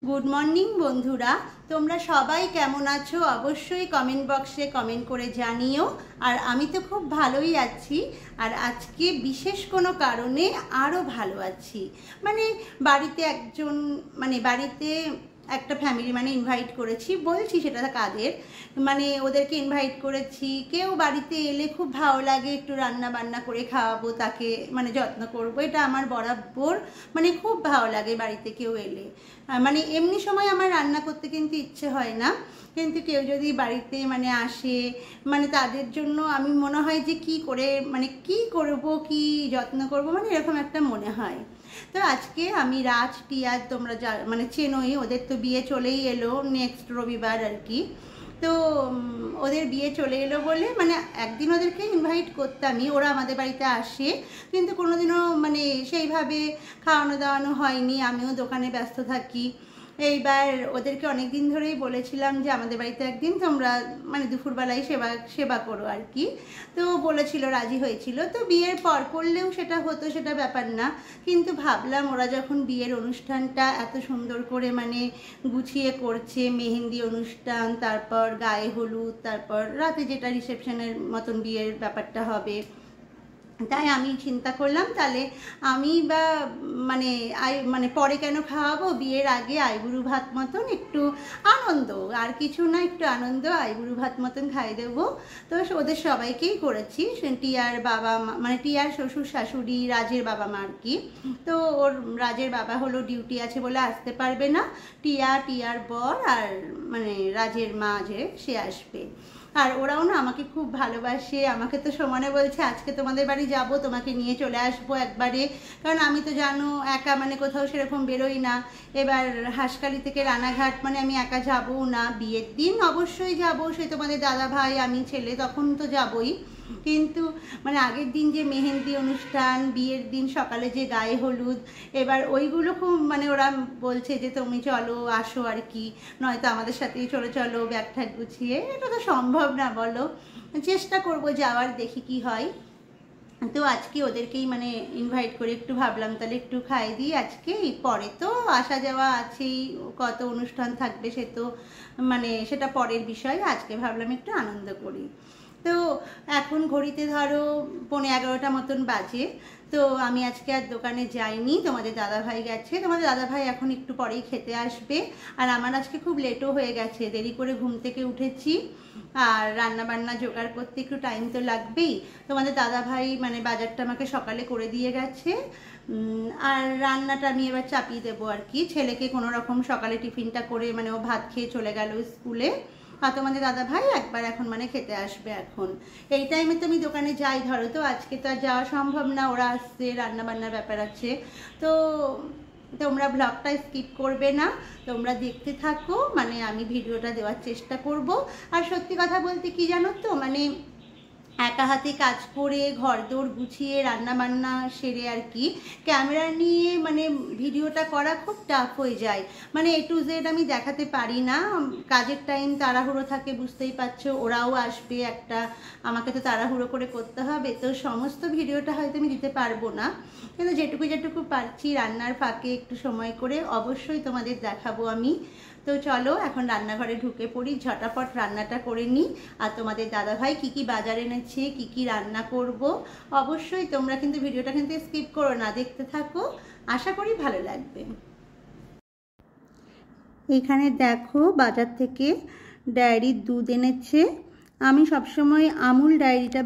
Good morning বন্ধুরা, তোমরা সবাই কেমন আছো? অবশ্যই কমেন্ট বক্সে কমেন্ট করে জানিও। আর আমি তো খুব ভালোই আছি, আর আজকে বিশেষ কোনো কারণে আরও ভালো আছি। বাড়িতে বাড়িতে একটা ফ্যামিলি ইনভাইট করেছি, বলছি সেটা কাদের, ওদেরকে ইনভাইট করেছি। কেউ বাড়িতে এলে খুব ভালো লাগে, একটু রান্না বান্না করে খাওয়াবো, তাকে যত্ন করবো, এটা আমার বরাবর খুব ভালো লাগে বাড়িতে কেউ এলে। এমনি সময় আমার রান্না করতে কিন্তু ইচ্ছে হয় না, কিন্তু কেউ যদি বাড়িতে আসে তাদের জন্য আমি মনে হয় যে কি করে কি করব, কি যত্ন করব, এরকম একটা মনে হয়। তো আজকে আমি রাজ টিয়া, তোমরা যা চেনোই, ওদের তো বিয়ে চলেই এলো নেক্সট রবিবার আর কি। তো ওদের বিয়ে চলে এলো বলে একদিন ওদেরকে ইনভাইট করতামই, ওরা আমাদের বাড়িতে আসে, কিন্তু কোনোদিনও সেইভাবে খাওয়ানো দাওয়ানো হয়নি, আমিও দোকানে ব্যস্ত থাকি। এইবার ওদেরকে অনেক দিন ধরেই বলেছিলাম যে আমাদের বাড়িতে একদিন তোমরা দুপুরবেলায় সেবা করো আর কি। তো বলেছিল, রাজি হয়েছিল। তো বিয়ের পর করলেও সেটা হতো, সেটা ব্যাপার না, কিন্তু ভাবলাম ওরা যখন বিয়ের অনুষ্ঠানটা এত সুন্দর করে গুছিয়ে করছে, মেহেন্দি অনুষ্ঠান, তারপর গায়ে হলুদ, তারপর রাতে যেটা রিসেপশনের মতন বিয়ের ব্যাপারটা হবে, তাই আমি চিন্তা করলাম তাহলে আমি বা পরে কেন খাওয়াবো, বিয়ের আগে আইবুড়ো ভাত মতন একটু আনন্দ, আর কিছু না, একটু আনন্দ, আইবুড়ো ভাত মতন খাই দেবো। তো ওদের সবাইকেই করেছি, টিয়ার বাবা মা টিয়ার শ্বশুর শাশুড়ি, রাজের বাবা মা আর কি। তো ওর রাজের বাবা হলো ডিউটি আছে বলে আসতে পারবে না, টিয়ার বর আর রাজের মা যে সে আসবে। আর ওরাও না আমাকে খুব ভালোবাসে, আমাকে তো সমানে বলছে আজকে তোমাদের বাড়ি যাব, তোমাকে নিয়ে চলে আসবো একবারে, কারণ আমি তো জানো একা কোথাও সেরকম বেরোই না। এবার হাঁসখালি থেকে রানাঘাট আমি একা যাবো না, বিয়ের দিন অবশ্যই যাব, সে তোমাদের দাদা ভাই আমি ছেলে তখন তো যাবই, কিন্তু আগের দিন যে মেহেন্দি অনুষ্ঠান, বিয়ের দিন সকালে যে গায়ে হলুদ, এবার ওইগুলো খুব ওরা বলছে যে তুমি চলো আসো আর কি, নয়তো আমাদের সাথেই চলো ব্যাগ ঠ্যাগ গুছিয়ে। এটা তো সম্ভব না বলো, চেষ্টা করব যাওয়ার, দেখি কি হয়। তো আজকে ওদেরকেই ইনভাইট করে একটু ভাবলাম তাহলে একটু খাইয়ে দিই আজকে, পরে তো আসা যাওয়া আছেই, কত অনুষ্ঠান থাকবে সে তো সেটা পরের বিষয়, আজকে ভাবলাম একটু আনন্দ করি। তো এখন ঘড়িতে ধরো 11:15 মতন বাজে। তো আমি আজকে আর দোকানে যাইনি, তোমাদের দাদাভাই গেছে, তোমাদের দাদাভাই এখন একটু পরেই খেতে আসবে। আর আমার আজকে খুব লেটও হয়ে গেছে, দেরি করে ঘুম থেকে উঠেছি, আর রান্না বান্না জোগাড় করতে একটু টাইম তো লাগবেই। তোমাদের দাদাভাই বাজারটা আমাকে সকালে করে দিয়ে গেছে, আর রান্নাটা আমি এবার চাপিয়ে দেবো আর কি। ছেলেকে কোনো রকম সকালে টিফিনটা করে ও ভাত খেয়ে চলে গেল স্কুলে, আর তোমাদের দাদা ভাই একবার এখন খেতে আসবে। এখন এই টাইমে তো আমি দোকানে যাই ধরো, তো আজকে তো আর যাওয়া সম্ভব না, ওরা আসছে, রান্না বান্নার ব্যাপার আছে। তো তোমরা ব্লগটা স্কিপ করবে না, তোমরা দেখতে থাকো, আমি ভিডিওটা দেওয়ার চেষ্টা করব। আর সত্যি কথা বলতে কি জানো তো, একা হাতে কাজ করে ঘরদোর গুছিয়ে রান্না বান্না সেরে আর কি ক্যামেরা নিয়ে ভিডিওটা করা খুব টাফ হয়ে যায়, এ টু জেড আমি দেখাতে পারি না, কাজের টাইম তাড়াহুড়ো থাকে, বুঝতেই পারছো, ওরাও আসবে একটা, আমাকে তো তাড়াহুড়ো করে করতে হবে, তো সমস্ত ভিডিওটা হয়তো আমি দিতে পারবো না, কিন্তু যেটুকু পারছি রান্নার ফাঁকে একটু সময় করে অবশ্যই তোমাদের দেখাবো আমি। তো চলো এখন রান্নাঘরে ঢুকে পড়ি, ঝটাপট রান্নাটা করে নিই। আর তোমাদের দাদাভাই কি কি বাজার এনেছে, কি কি রান্না করব, অবশ্যই তোমরা কিন্তু ভিডিওটা কিন্তু স্কিপ করো না, দেখতে থাকো, আশা করি ভালো লাগবে। এখানে দেখো বাজার থেকে ডায়েরির দুধ এনেছে, আমি সবসময় আমুল ডায়েরিটা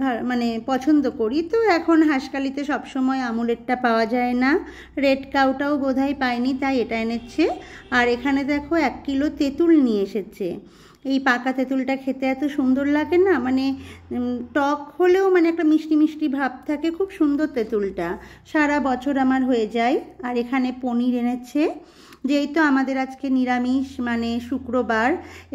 পছন্দ করি, তো এখন হাঁসখালিতে সবসময় আমুলেরটা পাওয়া যায় না, রেড কাউটাও বোধহয় পাইনি, তাই এটা এনেছে। আর এখানে দেখো 1 কিলো তেঁতুল নিয়ে এসেছে, এই পাকা তেঁতুলটা খেতে এত সুন্দর লাগে না, টক হলেও একটা মিষ্টি মিষ্টি ভাব থাকে, খুব সুন্দর তেঁতুলটা, সারা বছর আমার হয়ে যায়। আর এখানে পনির এনেছে, যেহেতু আমাদের আজকে নিরামিষ শুক্রবার,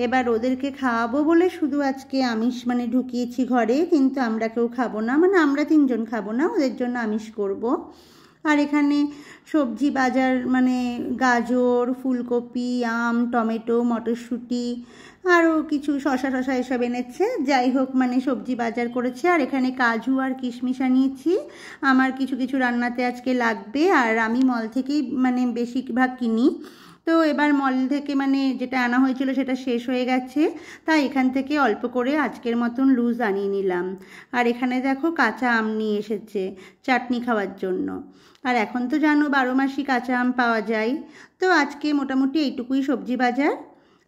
এবার ওদেরকে খাওয়াবো বলে শুধু আজকে আমিষ ঢুকিয়েছি ঘরে, কিন্তু আমরা কেউ খাবো না, আমরা 3 জন খাবো না, ওদের জন্য আমিষ করব। আর এখানে সবজি বাজার গাজর, ফুলকপি, আম, টমেটো, মটরশুঁটি, আরও কিছু শশা এসব এনেছে, যাই হোক সবজি বাজার করেছে। আর এখানে কাজু আর কিশমিশ আনিয়েছি, আমার কিছু রান্নাতে আজকে লাগবে, আর আমি মল থেকেই বেশিরভাগ কিনি, তো এবার মল থেকে মানে যেটা আনা হয়েছিল সেটা শেষ হয়ে গেছে, তাই এখান থেকে অল্প করে আজকের মতন লুজ আনিয়ে নিলাম। আর এখানে দেখো কাঁচা আম নিয়ে এসেছে চাটনি খাওয়ার জন্য। আর এখন তো জানো 12 মাসই কাঁচা আম পাওয়া যায়। তো আজকে মোটামুটি এইটুকুই সবজি বাজার।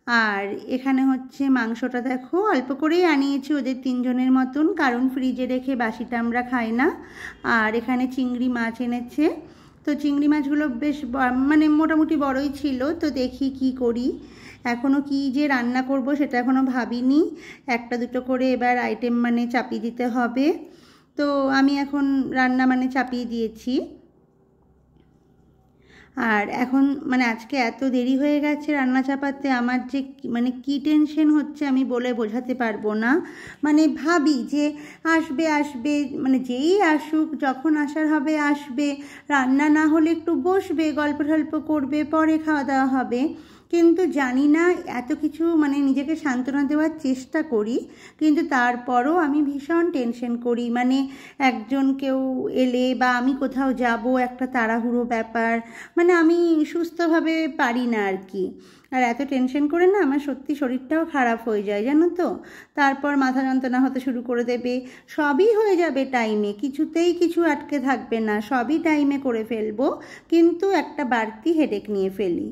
আর এখানে হচ্ছে মাংসটা দেখো অল্প করেই আনিয়েছি ওদের 3 জনের মতন, কারণ ফ্রিজে রেখে বাসিটা আমরা খাই না। আর এখানে চিংড়ি মাছ এনেছে, তো চিংড়ি মাছগুলো বেশ মানে মোটামুটি বড়ই ছিল। তো দেখি কি করি, এখনও কি যে রান্না করব সেটা এখনও ভাবিনি। একটা দুটো করে এবার আইটেম মানে চাপিয়ে দিতে হবে। তো আমি এখন রান্না মানে চাপিয়ে দিয়েছি। আর এখন মানে আজকে এত দেরি হয়ে গেছে রান্না চাপাতে, আমার যে মানে কি টেনশন হচ্ছে আমি বলে বোঝাতে পারবো না। মানে ভাবি যে আসবে আসবে, মানে যেই আসুক, যখন আসার হবে আসবে, রান্না না হলে একটু বসবে, গল্প টল্প করবে, পরে খাওয়া দাওয়া হবে। কিন্তু জানি না, এত কিছু মানে নিজেকে সান্ত্বনা দেওয়ার চেষ্টা করি, কিন্তু তারপরও আমি ভীষণ টেনশন করি। মানে একজন কেউ এলে বা আমি কোথাও যাব, একটা তাড়াহুড়ো ব্যাপার, মানে আমি সুস্থভাবে পারি না আর কি। আর এত টেনশন করে না আমার সত্যি শরীরটাও খারাপ হয়ে যায় জানো তো। তারপর মাথা যন্ত্রণা হতে শুরু করে দেবে। সবই হয়ে যাবে টাইমে, কিছুতেই কিছু আটকে থাকবে না, সবই টাইমে করে ফেলবো, কিন্তু একটা বাড়তি হেডেক নিয়ে ফেলি।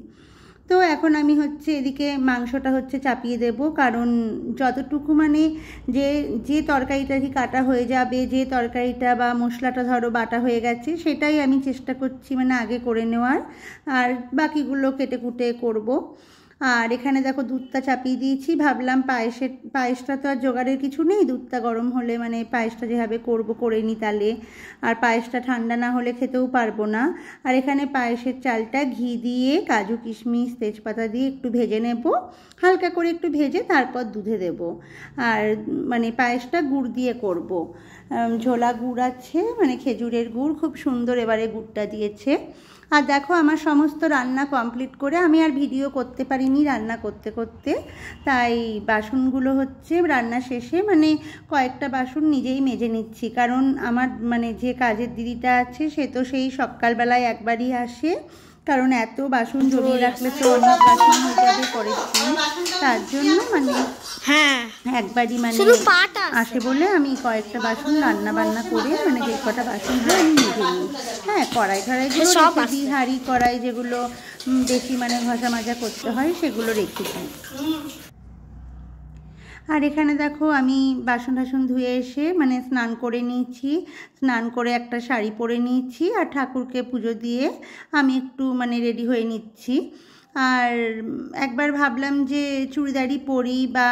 তো এখন আমি হচ্ছে এদিকে মাংসটা হচ্ছে চাপিয়ে দেব, কারণ যতটুকু মানে যে যে তরকারিটা কি কাটা হয়ে যাবে, যে তরকারিটা বা মশলাটা ধরো বাটা হয়ে গেছে, সেটাই আমি চেষ্টা করছি মানে আগে করে নেওয়ার, আর বাকিগুলো কেটে কুটে করব। আর এখানে দেখো দুধটা চাপিয়ে দিয়েছি, ভাবলাম পায়েসটা তো আর জোগাড়ের কিছু নেই, দুধটা গরম হলে মানে পায়েসটা যেভাবে করব করে নিই তাহলে। আর পায়েসটা ঠান্ডা না হলে খেতেও পারবো না। আর এখানে পায়েসের চালটা ঘি দিয়ে কাজু কিশমিশ তেজপাতা দিয়ে একটু ভেজে নেব, হালকা করে একটু ভেজে তারপর দুধে দেব। আর মানে পায়েসটা গুড় দিয়ে করব, ঝোলা গুড় আছে মানে খেজুরের গুড়, খুব সুন্দর এবারে গুড়টা দিয়েছে। আর দেখো আমার সমস্ত রান্না কমপ্লিট করে আমি আর ভিডিও করতে পারিনি রান্না করতে করতে, তাই বাসনগুলো হচ্ছে রান্না শেষে মানে কয়েকটা বাসন নিজেই মেজে নিচ্ছি, কারণ আমার মানে যে কাজের দিদিটা আছে সে তো সেই সকালবেলায় একবারই আসে, কারণ এত বাসন জমিয়ে রাখলে তো অনেক বাসন হয়ে যাবে পরের দিন, তার জন্য মানে একবারই মানে আসে বলে আমি কয়েকটা বাসন রান্না বান্না করে মানে যে কটা বাসন হয় আমি মেজে নিই। হ্যাঁ, কড়াই ঠড়াইগুলো রেখে দিই, হাঁড়ি কড়াই যেগুলো বেশি মানে ঘষা মাজা করতে হয় সেগুলো রেখে দিই। আর এখানে দেখো আমি বাসন টাসন ধুয়ে এসে মানে স্নান করে নিয়েছি, স্নান করে একটা শাড়ি পরে নিয়েছি, আর ঠাকুরকে পুজো দিয়ে আমি একটু মানে রেডি হয়ে নিচ্ছি। আর একবার ভাবলাম যে চুড়িদারই পরি বা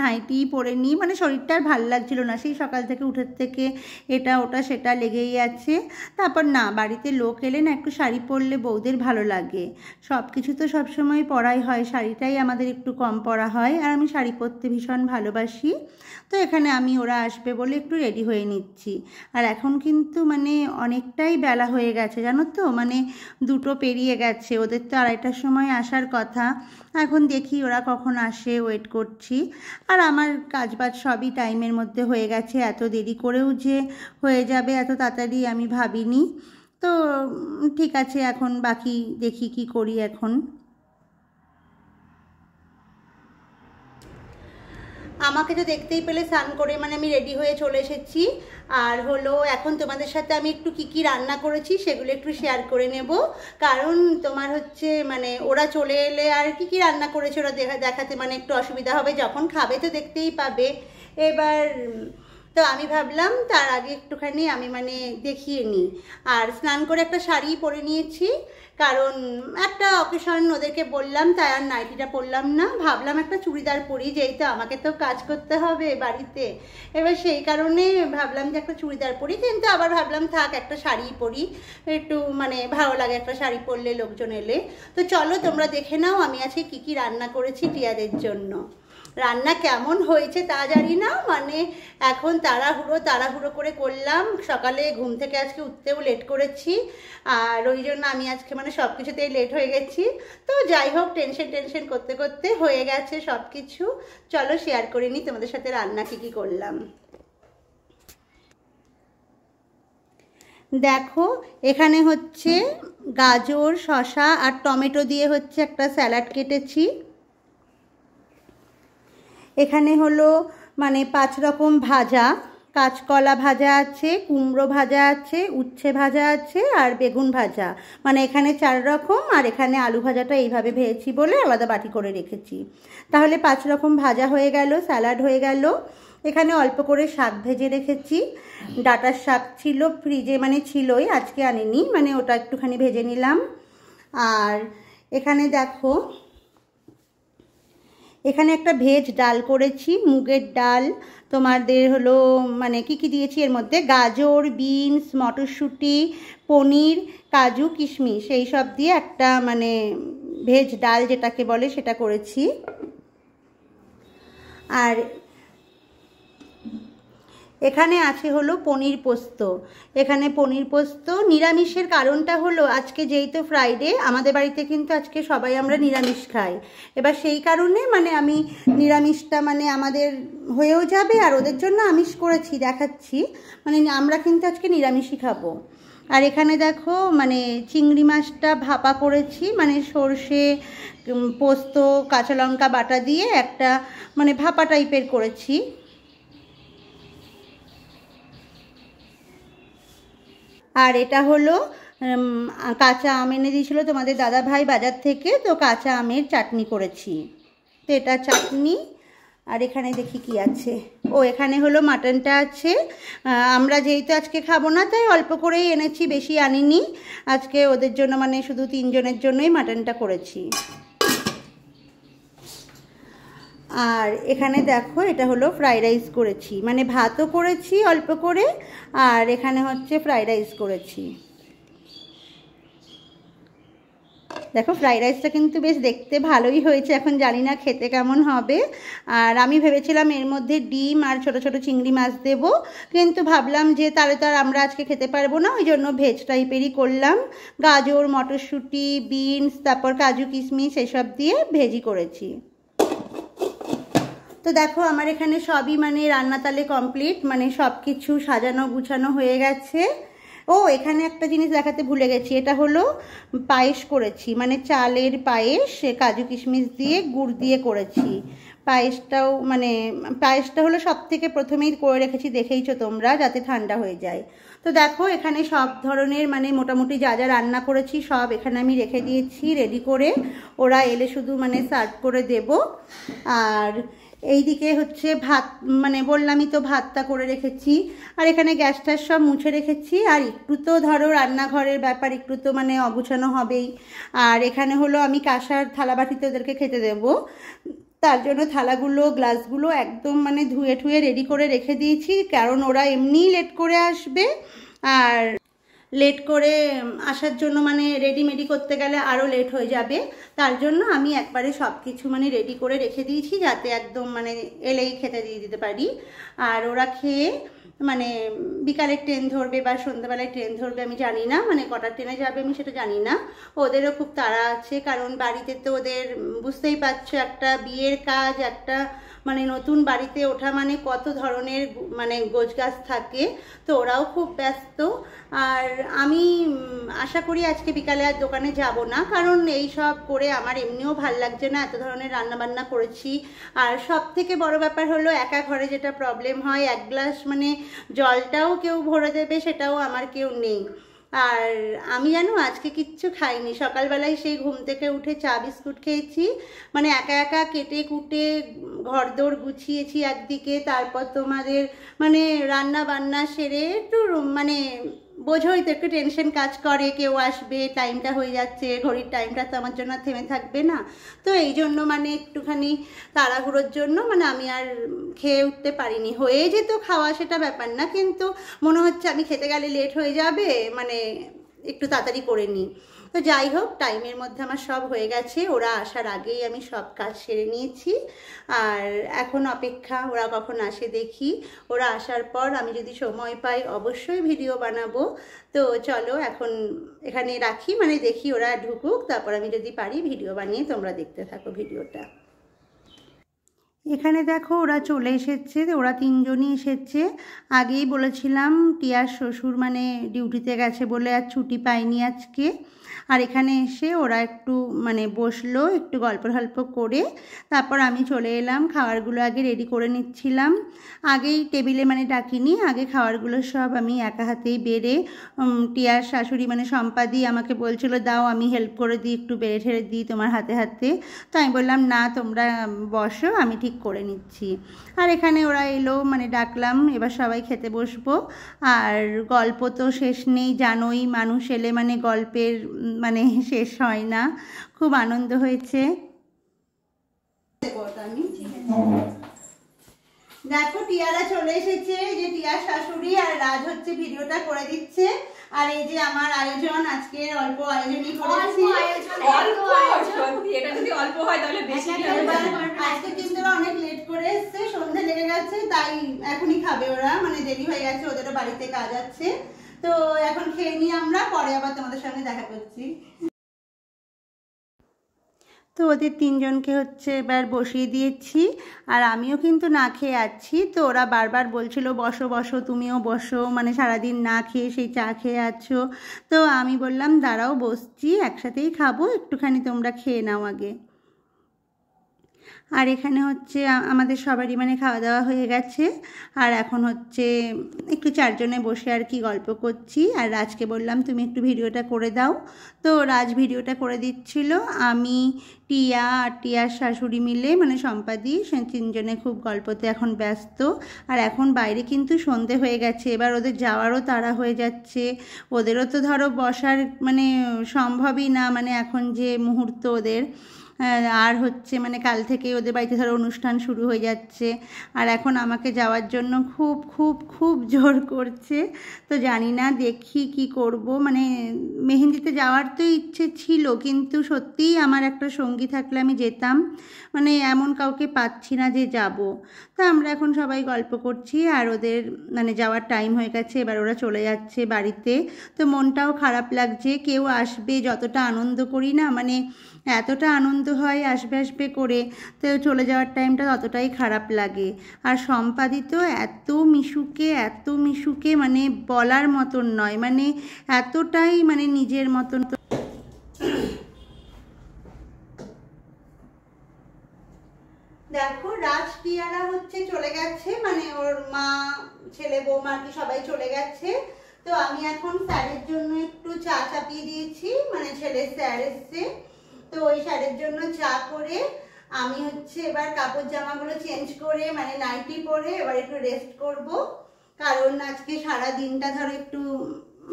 নাইটিই পরে নিই, মানে শরীরটা আর ভালো লাগছিল না, সেই সকাল থেকে উঠের থেকে এটা ওটা সেটা লেগেই আছে। তারপর না, বাড়িতে লোক এলে না একটু শাড়ি পরলে বউদের ভালো লাগে। সব কিছু তো সবসময় পরাই হয়, শাড়িটাই আমাদের একটু কম পরা হয়, আর আমি শাড়ি পরতে ভীষণ ভালোবাসি। তো এখানে আমি ওরা আসবে বলে একটু রেডি হয়ে নিচ্ছি। আর এখন কিন্তু মানে অনেকটাই বেলা হয়ে গেছে জানো তো, মানে 2টো পেরিয়ে গেছে, ওদের তো 2:30টার সময় আসার কথা। এখন দেখি ওরা কখন আসে, ওয়েট করছি। আর আমার কাজবাজ সবই টাইমের মধ্যে হয়ে গেছে, এত দেরি করেও যে হয়ে যাবে এত তাড়াতাড়ি আমি ভাবিনি। তো ঠিক আছে, এখন বাকি দেখি কি করি এখন। আমাকে তো দেখতেই পেলে স্নান করে মানে আমি রেডি হয়ে চলে এসেছি। আর হলো এখন তোমাদের সাথে আমি একটু কি কি রান্না করেছি সেগুলো একটু শেয়ার করে নেব, কারণ তোমার হচ্ছে মানে ওরা চলে এলে আর কি কি রান্না করেছে ওরা দেখাতে মানে একটু অসুবিধা হবে, যখন খাবে তো দেখতেই পাবে। এবার তো আমি ভাবলাম তার আগে একটুখানি আমি মানে দেখিয়ে নিই। আর স্নান করে একটা শাড়ি পরে নিয়েছি, কারণ একটা অকেশন ওদেরকে বললাম, তাই আর নাইটিটা পরলাম না, ভাবলাম একটা চুড়িদার পরি, যেহেতু আমাকে তো কাজ করতে হবে বাড়িতে। এবার সেই কারণে ভাবলাম যে একটা চুড়িদার পরি, কিন্তু আবার ভাবলাম থাক একটা শাড়ি পরি, একটু মানে ভালো লাগে একটা শাড়ি পরলে লোকজন এলে। তো চলো তোমরা দেখে নাও আমি আজকে কী কী রান্না করেছি টিয়াদের জন্য। রান্না কেমন হয়েছে তা জানি না, মানে এখন তাড়াহুড়ো করে করলাম, সকালে ঘুম থেকে আজকে উঠতেও লেট করেছি, আর ওই জন্য আমি আজকে মানে সব কিছুতেই লেট হয়ে গেছি। তো যাই হোক, টেনশন করতে করতে হয়ে গেছে সব কিছু। চলো শেয়ার করে নিই তোমাদের সাথে রান্না কী কী করলাম। দেখো এখানে হচ্ছে গাজর, শসা আর টমেটো দিয়ে হচ্ছে একটা স্যালাড কেটেছি। এখানে হলো মানে 5 রকম ভাজা, কাঁচকলা ভাজা আছে, কুমড়ো ভাজা আছে, উচ্ছে ভাজা আছে আর বেগুন ভাজা, মানে এখানে 4 রকম। আর এখানে আলু ভাজাটা এইভাবে ভেজেছি বলে আলাদা বাটি করে রেখেছি। তাহলে 5 রকম ভাজা হয়ে গেল, স্যালাড হয়ে গেল। এখানে অল্প করে শাক ভেজে রেখেছি, ডাঁটার শাক ছিল ফ্রিজে, মানে ছিলই, আজকে আনিনি, মানে ওটা একটুখানি ভেজে নিলাম। আর এখানে দেখো এখানে একটা ভেজ ডাল করেছি, মুগের ডাল। তোমাদের হলো মানে কি দিয়েছি এর মধ্যে, গাজর, বিনস, মটরশুঁটি, পনির, কাজু, কিশমিশ এই সব দিয়ে একটা মানে ভেজ ডাল যেটাকে বলে সেটা করেছি। আর এখানে আছে হলো পনির পোস্ত। এখানে পনির পোস্ত নিরামিষের কারণটা হলো আজকে যেহেতু ফ্রাইডে, আমাদের বাড়িতে কিন্তু আজকে সবাই আমরা নিরামিষ খাই। এবার সেই কারণে মানে আমি নিরামিষটা মানে আমাদের হয়েও যাবে, আর ওদের জন্য আমিষ করেছি, দেখাচ্ছি। মানে আমরা কিন্তু আজকে নিরামিষই খাবো। আর এখানে দেখো মানে চিংড়ি মাছটা ভাপা করেছি, মানে সর্ষে, পোস্ত, কাঁচা লঙ্কা বাটা দিয়ে একটা মানে ভাপা টাইপের করেছি। আর এটা হলো কাঁচা আম এনে দিয়েছিল তোমাদের দাদা ভাই বাজার থেকে, তো কাঁচা আমের চাটনি করেছি। তো এটা চাটনি। আর এখানে দেখি কি আছে, ও এখানে হলো মাটনটা আছে। আমরা যেহেতু আজকে খাবো না তাই অল্প করেই এনেছি, বেশি আনিনি। আজকে ওদের জন্য মানে শুধু 3 জনের জন্যই মাটনটা করেছি। আর এখানে দেখো এটা হলো ফ্রাইড রাইস করেছি, মানে ভাতও করেছি অল্প করে, আর এখানে হচ্ছে ফ্রাইড রাইস করেছি। দেখো ফ্রাইড রাইসটা কিন্তু বেশ দেখতে ভালোই হয়েছে, এখন জানি না খেতে কেমন হবে। আর আমি ভেবেছিলাম এর মধ্যে ডিম আর ছোট ছোট চিংড়ি মাছ দেব, কিন্তু ভাবলাম যে তাহলে তো আর আমরা আজকে খেতে পারবো না, ওই জন্য ভেজ টাইপেরই করলাম। গাজর, মটরশুঁটি, বিনস, তারপর কাজু, কিশমিশ এসব দিয়ে ভেজি করেছি। তো দেখো আমার এখানে সবই মানে রান্না তালে কমপ্লিট, মানে সব কিছু সাজানো গুছানো হয়ে গেছে। ও এখানে একটা জিনিস দেখাতে ভুলে গেছি, এটা হলো পায়েস করেছি, মানে চালের পায়েস, কাজু কিশমিশ দিয়ে গুড় দিয়ে করেছি। পায়েসটাও মানে পায়েসটা হলো সব থেকে প্রথমেই করে রেখেছি, দেখেইছো তোমরা, যাতে ঠান্ডা হয়ে যায়। তো দেখো এখানে সব ধরনের মানে মোটামুটি যা যা রান্না করেছি সব এখানে আমি রেখে দিয়েছি রেডি করে, ওরা এলে শুধু মানে সার্ভ করে দেব। আর এইদিকে হচ্ছে ভাত, মানে বললামই তো ভাতটা করে রেখেছি। আর এখানে গ্যাস ট্যাস সব মুছে রেখেছি। আর একটু তো ধরো রান্নাঘরের ব্যাপার একটু তো মানে অগুছানো হবেই। আর এখানে হলো আমি কাঁসার থালাবাটিতে ওদেরকে খেতে দেব, তার জন্য থালাগুলো গ্লাসগুলো একদম মানে ধুয়ে ঠুয়ে রেডি করে রেখে দিয়েছি, কারণ ওরা এমনিই লেট করে আসবে। আর লেট করে আসার জন্য মানে রেডিমেডি করতে গেলে আরও লেট হয়ে যাবে, তার জন্য আমি একবারে সব কিছু মানে রেডি করে রেখে দিয়েছি, যাতে একদম মানে এলেই খেতে দিয়ে দিতে পারি। আর ওরা খেয়ে মানে বিকালে ট্রেন ধরবে বা সন্ধ্যাবেলায় ট্রেন ধরবে আমি জানি না, মানে কটার ট্রেনে যাবে আমি সেটা জানি না। ওদেরও খুব তাড়া আছে, কারণ বাড়িতে তো ওদের বুঝতেই পারছো একটা বিয়ের কাজ, একটা মানে নতুন বাড়িতে ওঠা মানে কত ধরনের মানে গোছগাছ থাকে, তো ওরাও খুব ব্যস্ত। আর আমি আশা করি আজকে বিকালে আর দোকানে যাব না, কারণ এই সব করে আমার এমনিও ভাল লাগছে না, এত ধরনের রান্নাবান্না করেছি। আর সব থেকে বড় ব্যাপার হলো একা ঘরে যেটা প্রবলেম হয়, 1 গ্লাস মানে জলটাও কেউ ভরে দেবে সেটাও আমার কেউ নেই। আর আমি জানো আজকে কিচ্ছু খাইনি, সকালবেলায় সেই ঘুম থেকে উঠে চা বিস্কুট খেয়েছি, মানে একা একা কেটে কুটে ঘরদোর গুছিয়েছি একদিকে, তারপর তোমাদের মানে রান্না বান্না সেরে একটু মানে বোঝোই তো একটু টেনশন কাজ করে, কেউ আসবে, টাইমটা হয়ে যাচ্ছে, ঘড়ির টাইমটা তো আমার জন্য থেমে থাকবে না। তো এই জন্য মানে একটুখানি তাড়াহুড়োর জন্য মানে আমি আর খেয়ে উঠতে পারিনি, হয়ে যেত খাওয়া সেটা ব্যাপার না, কিন্তু মনে হচ্ছে আমি খেতে গেলে লেট হয়ে যাবে, মানে একটু তাড়াতাড়ি করে নিই। তো যাই হোক টাইমের মধ্যে আমার সব হয়ে গেছে, ওরা আসার আগেই আমি সব কাজ সেরে নিয়েছি। আর এখন অপেক্ষা ওরা কখন আসে দেখি, ওরা আসার পর আমি যদি সময় পাই অবশ্যই ভিডিও বানাবো। তো চলো এখন এখানে রাখি, মানে দেখি ওরা ঢুকুক, তারপর আমি যদি পারি ভিডিও বানিয়ে তোমরা দেখতে থাকো ভিডিওটা। এখানে দেখো ওরা চলে এসেছে, ওরা তিনজনই এসেছে। আগেই বলেছিলাম টিয়ার শ্বশুর মানে ডিউটিতে গেছে বলে আর ছুটি পায়নি আজকে। আর এখানে এসে ওরা একটু মানে বসলো, একটু গল্প করে তারপর আমি চলে এলাম। খাবারগুলো আগে রেডি করে নিচ্ছিলাম, আগেই টেবিলে মানে ডাকিনি, আগে খাবারগুলো সব আমি একা হাতেই বেড়ে টিয়ার শাশুড়ি মানে সম্পাদি আমাকে বলছিল দাও আমি হেল্প করে দিই, একটু বেড়ে ঠেড়ে দিই তোমার হাতে হাতে। তো আমি বললাম না তোমরা বসো আমি ঠিক করে নিচ্ছি। আর এখানে ওরা এলো মানে ডাকলাম, এবার সবাই খেতে বসবো। আর গল্প তো শেষ নেই, জানোই মানুষ এলে মানে গল্পের মানে শেষ হয় না। খুব আনন্দ হয়েছে। দেখো টিয়ারা চলে এসেছে, যে টিয়ার শাশুড়ি আর রাজ হচ্ছে ভিডিওটা করে দিচ্ছে। আর এই যে আমার আয়োজন, আজকে অল্প আয়োজনই করেছি। আজকে কিন্তু অনেক লেট করে এসছে, সন্ধ্যে লেগে গেছে, তাই এখনই খাবে ওরা, মানে দেরি হয়ে গেছে, ওদেরও বাড়িতে কাজ আছে। তো এখন খেয়ে নিই আমরা, পরে আবার তোমাদের সঙ্গে দেখা করছি। তো ওদের তিনজনকে হচ্ছে এবার বসিয়ে দিয়েছি, আর আমিও কিন্তু না খেয়ে আছি। তো ওরা বারবার বলছিল বসো বসো তুমিও বসো, মানে সারাদিন না খেয়ে সেই চা খেয়ে আছো। তো আমি বললাম দাঁড়াও বসছি, একসাথেই খাবো, একটুখানি তোমরা খেয়ে নাও আগে। আর এখানে হচ্ছে আমাদের সবারই মানে খাওয়া দাওয়া হয়ে গেছে। আর এখন হচ্ছে একটু চারজনে বসে আর কি গল্প করছি। আর রাজকে বললাম তুমি একটু ভিডিওটা করে দাও। তো রাজ ভিডিওটা করে দিচ্ছিল, আমি টিয়া আর টিয়ার শাশুড়ি মিলে মানে সম্পাদি সে তিনজনে খুব গল্পতে এখন ব্যস্ত। আর এখন বাইরে কিন্তু সন্ধে হয়ে গেছে, এবার ওদের যাওয়ারও তাড়া হয়ে যাচ্ছে। ওদেরও তো ধরো বসার মানে সম্ভবই না, মানে এখন যে মুহূর্ত ওদের। আর হচ্ছে মানে কাল থেকে ওদের বাড়িতে ধরো অনুষ্ঠান শুরু হয়ে যাচ্ছে। আর এখন আমাকে যাওয়ার জন্য খুব খুব খুব জোর করছে। তো জানি না দেখি কি করব, মানে মেহেন্দিতে যাওয়ার তো ইচ্ছে ছিল, কিন্তু সত্যিই আমার একটা সঙ্গী থাকলে আমি যেতাম, মানে এমন কাউকে পাচ্ছি না যে যাব। তো আমরা এখন সবাই গল্প করছি, আর ওদের মানে যাওয়ার টাইম হয়ে গেছে, এবার ওরা চলে যাচ্ছে বাড়িতে। তো মনটাও খারাপ লাগছে, কেউ আসবে যতটা আনন্দ করি না, মানে এতটা আনন্দ হয় আসবে আসবে করে, তো চলে যাওয়ার টাইমটা ততটাই খারাপ লাগে। আর সম্পাদিত এত মিশুকে মানে বলার মতন নয়, মানে এতটাই মানে নিজের মতন। দেখো রাজ টিয়ারা হচ্ছে চলে গেছে, মানে ওর মা ছেলে বৌমা কি সবাই চলে গেছে। তো আমি এখন স্যারের জন্য একটু চা চাপিয়ে দিয়েছি, মানে ছেলের স্যার এসছে, তো ওই স্যারের জন্য চা করে আমি হচ্ছে এবার কাপড় জামাগুলো চেঞ্জ করে মানে নাইটি পরে এবার একটু রেস্ট করব। কারণ আজকে সারা দিনটা ধরো একটু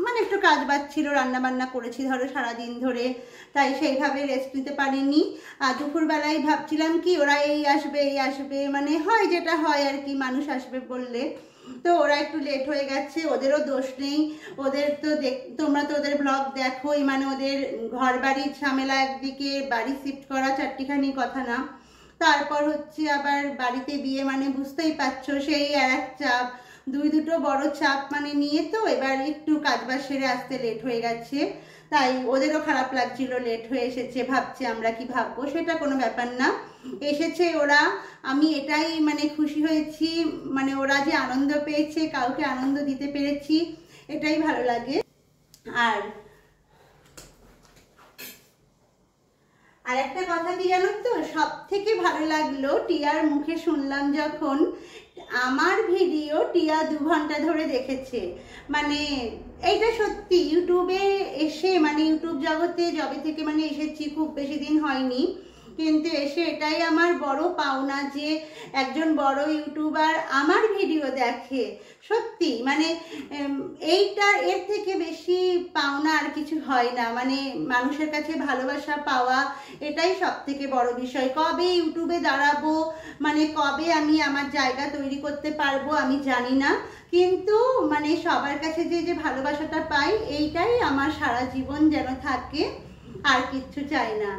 মানে একটু কাজ বাজ ছিল, রান্নাবান্না করেছি ধরো সারাদিন ধরে, তাই সেইভাবে রেস্ট নিতে পারিনি। আর দুপুরবেলায় ভাবছিলাম কি ওরা এই আসবে মানে হয় যেটা হয় আর কি, মানুষ আসবে বললে। তো ওরা একটু লেট হয়ে গেছে, ওদেরও দোষ নেই, ওদের তো তোমরা তো ওদের ব্লগ দেখোই, মানে ওদের ঘর বাড়ির ঝামেলা, একদিকে বাড়ি শিফট করা চারটিখানি কথা না, তারপর হচ্ছে আবার বাড়িতে বিয়ে, মানে বুঝতেই পারছো সেই আর এক চাপ, দুটো বড় চাপ মানে নিয়ে, তো এবার একটু কাজবাজ সেরে আসতে লেট হয়ে গেছে। তাই ওদেরও খারাপ লাগছিল, লেট হয়ে এসেছে, ভাবছে আমরা কি ভাববো, সেটা কোনো ব্যাপার না, এসেছে ওরা। আমি এটাই মানে খুশি হয়েছি, মানে ওরা যে আনন্দ পেয়েছে, কাউকে আনন্দ দিতে পেরেছি, এটাই ভালো লাগে। আর একটা কথা কি জানো তো, সব থেকে ভালো লাগলো টিয়ার মুখে শুনলাম যখন আমার ভিডিও টিয়া 2 ঘন্টা ধরে দেখেছে। মানে এইটা সত্যি, ইউটিউবে এসে মানে ইউটিউব জগতে যবে থেকে মানে এসেছি, খুব বেশি দিন হয়নি, কিন্তু এসে এটাই আমার বড় পাওনা যে একজন বড় ইউটিউবার আমার ভিডিও দেখে। সত্যি মানে এইটার এর থেকে বেশি পাওনা আর কিছু হয় না, মানে মানুষের কাছে ভালোবাসা পাওয়া এটাই সব থেকে বড় বিষয়। কবে ইউটিউবে দাঁড়াবো, মানে কবে আমি আমার জায়গা তৈরি করতে পারবো আমি জানি না, কিন্তু মানে সবার কাছে যে ভালোবাসাটা পাই, এইটাই আমার সারা জীবন যেন থাকে, আর কিচ্ছু চাই না।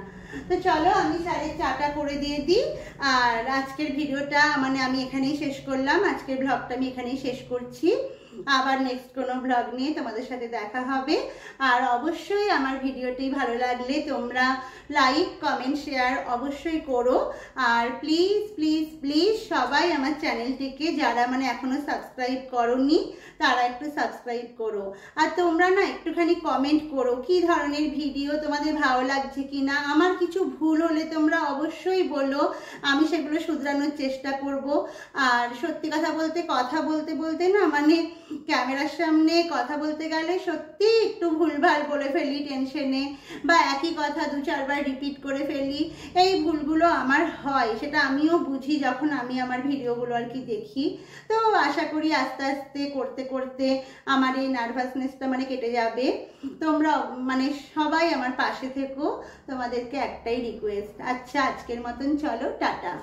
তো চলো আমি স্যারের চাটা করে দিয়ে দিই। আর আজকের ভিডিওটা মানে আমি এখানেই শেষ করলাম, আজকের ব্লগটা আমি এখানেই শেষ করছি। আবার নেক্সট কোনো ব্লগ নিয়ে তোমাদের সাথে দেখা হবে। আর অবশ্যই আমার ভিডিওটি ভালো লাগলে তোমরা লাইক কমেন্ট শেয়ার অবশ্যই করো। আর প্লিজ প্লিজ প্লিজ সবাই আমার চ্যানেলটিকে যারা মানে এখনো সাবস্ক্রাইব করোনি তারা একটু সাবস্ক্রাইব করো। আর তোমরা না একটুখানি কমেন্ট করো কি ধরনের ভিডিও তোমাদের ভালো লাগছে কিনা। আমার কিছু ভুল হলে তোমরা অবশ্যই বলো, আমি সেগুলো শুধরানোর চেষ্টা করব। আর সত্যি কথা বলতে বলতে না মানে ক্যামেরার সামনে কথা বলতে গেলে সত্যি একটু ভুলভাল বলে ফেলি টেনশনে, বা একই কথা 2-4 বার রিপিট করে ফেলি। এই ভুলগুলো আমার হয়, সেটা আমিও বুঝি যখন আমি আমার ভিডিওগুলো আর কি দেখি। তো আশা করি আস্তে আস্তে করতে করতে আমার এই নার্ভাসনেসটা মানে কেটে যাবে। তোমরা মানে সবাই আমার পাশে থেকো, তোমাদেরকে একটাই রিকোয়েস্ট। আচ্ছা, আজকের মতন চলো, টাটা।